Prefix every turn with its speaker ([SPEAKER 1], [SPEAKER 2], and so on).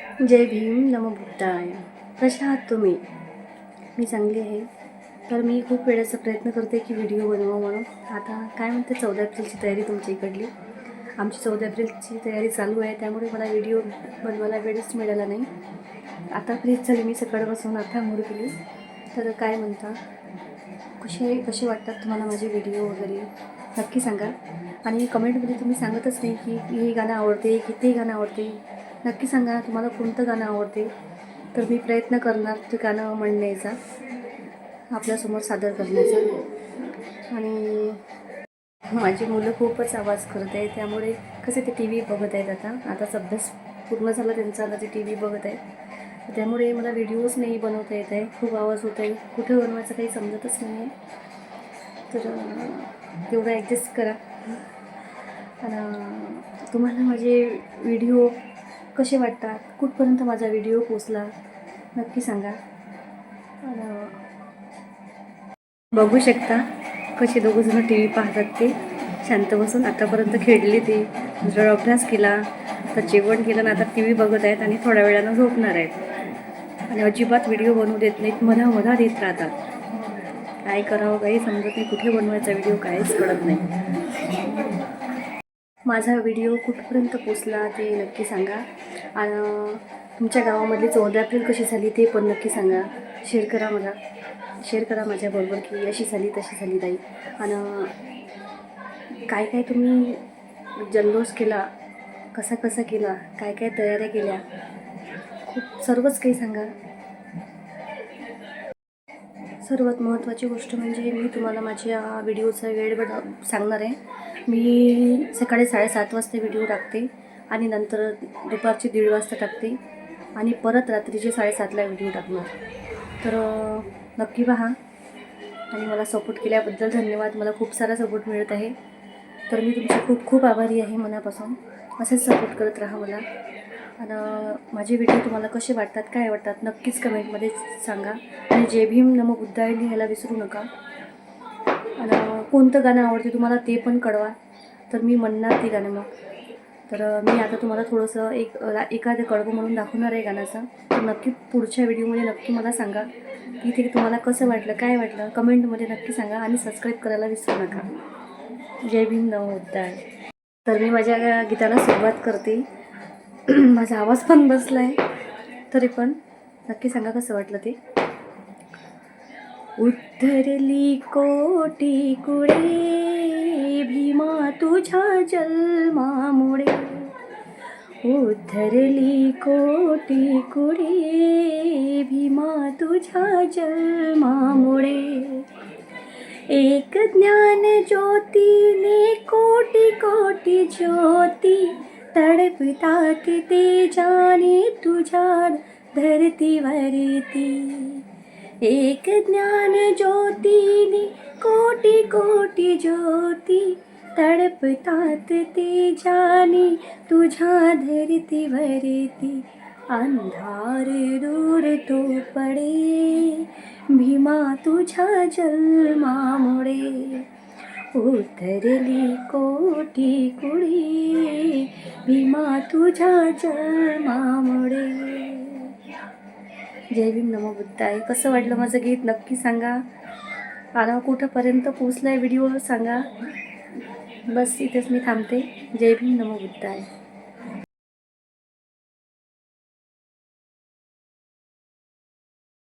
[SPEAKER 1] जय भीम नमो बुद्धाय. कशा आहात तुम्ही? मी चांगली आहे. तर मी खूप वेळेचा प्रयत्न करते की व्हिडिओ बनवा म्हणून. आता काय म्हणते 14 एप्रिलची तयारी तुमच्या इकडली. आमची 14 एप्रिलची तयारी चालू आहे, त्यामुळे मला व्हिडिओ बनवायला वेळच मिळाला नाही. आता फ्रीच झाली मी सकाळपासून, आता मूड केली. तर काय म्हणता, कसे वाटतात तुम्हाला माझे व्हिडिओ वगैरे नक्की सांगा. आणि कमेंटमध्ये तुम्ही सांगतच नाही की हे गाणं आवडते की ते गाणं आवडते. नक्की सांगा तुम्हाला कोणतं गाणं आवडते, तर मी प्रयत्न करणार ते गाणं म्हणण्याचा, आपल्यासमोर सादर करण्याचा. आणि माझी मुलं खूपच आवाज करत आहे, त्यामुळे कसे ते टी व्ही बघत आहेत. आताच अभ्यास पूर्ण झाला त्यांचा, आता ते टी व्ही बघत आहेत. त्यामुळे मला व्हिडिओज नाही बनवता येत आहे, खूप आवाज होत आहे. कुठं बनवायचं काही समजतच नाही आहे. तर तेवढं ॲडजस्ट करा. आणि तुम्हाला माझे व्हिडिओ कसे वाटतात, कुठपर्यंत माझा व्हिडिओ पोचला नक्की सांगा. बघू शकता कसे दोघंजणं टी व्ही पाहतात, ते शांत बसून. आतापर्यंत खेळले, ते जर अभ्यास केला, तर जेवण केलं ना, आता टी व्ही बघत आहेत आणि थोड्या वेळानं झोपणार आहेत. आणि अजिबात व्हिडिओ बनवू देत नाहीत, मधामधात येत राहतात. काय करावं काही समजत नाही, कुठे बनवायचा व्हिडिओ काहीच कळत नाही. माझा व्हिडिओ कुठपर्यंत पोचला ते नक्की सांगा. आणि तुमच्या गावामधली 14 एप्रिल कशी झाली ते पण नक्की सांगा. शेअर करा माझ्याबरोबर की अशी झाली तशी झाली ताई. आणि काय काय तुम्ही जल्लोष केला, कसा केला, काय काय तयाऱ्या केल्या, खूप सर्वच काही सांगा. सर्वात महत्त्वाची गोष्ट म्हणजे मी तुम्हाला माझ्या व्हिडिओचा वेळ सांगणार आहे. मी सकाळी 7:30 वाजता व्हिडिओ टाकते आणि नंतर दुपारची 1:30 वाजता टाकते आणि परत रात्रीचे 7:30ला व्हिडिओ टाकणार. तर नक्की पहा. आणि मला सपोर्ट केल्याबद्दल धन्यवाद. मला खूप सारा सपोर्ट मिळत आहे, तर मी तुमची खूप खूप आभारी आहे मनापासून. असेच सपोर्ट करत राहा मला. आणि माझे व्हिडिओ तुम्हाला कसे वाटतात, काय वाटतात, नक्कीच कमेंटमध्ये सांगा. आणि जय भीम नमो बुद्धाय लिहायला विसरू नका. आणि कोणतं गाणं आवडते तुम्हाला ते पण कळवा, तर मी म्हणणार ते गाणं मग. तर मी आता तुम्हाला थोडंसं एखादं कडवं म्हणून दाखवणार आहे गाण्याचं. तर नक्की पुढच्या व्हिडिओमध्ये नक्की मला सांगा की ते तुम्हाला कसं वाटलं, काय वाटलं, कमेंटमध्ये नक्की सांगा. आणि सबस्क्राईब करायला विसरू नका. जय भीम नमो बुद्धाय. तर मी माझ्या गीताला सुरुवात करते. माझा आवाज पण बसला आहे, तरी पण नक्की सांगा कसं वाटलं ते. उद्धरली कोटी कुळे भीमा तुझ्या जन्मामुळे. उद्धरली कोटी कुळे भीमा तुझ्या जन्मामुळे. एक ज्ञान ज्योतीने कोटी कोटी ज्योती तडपतात तेजाने तुझ्या धरतीवरती. एक ज्ञान ज्योतीने कोटी कोटी ज्योती तडपतात तेजाने तुझ्या धरतीवरती. अंधार दूर तो पडे भीमा तुझ्या जन्मामुळे. उतरली कोटी कुळे भीमा तुझ्या जन्मामुळे. जय भीम नमो बुद्धाय. कसं वाटलं माझं गीत नक्की सांगा. आणि कुठंपर्यंत पोचला आहे व्हिडिओ सांगा. बस इथेच मी थांबते. जय भीम नमो बुद्धाय.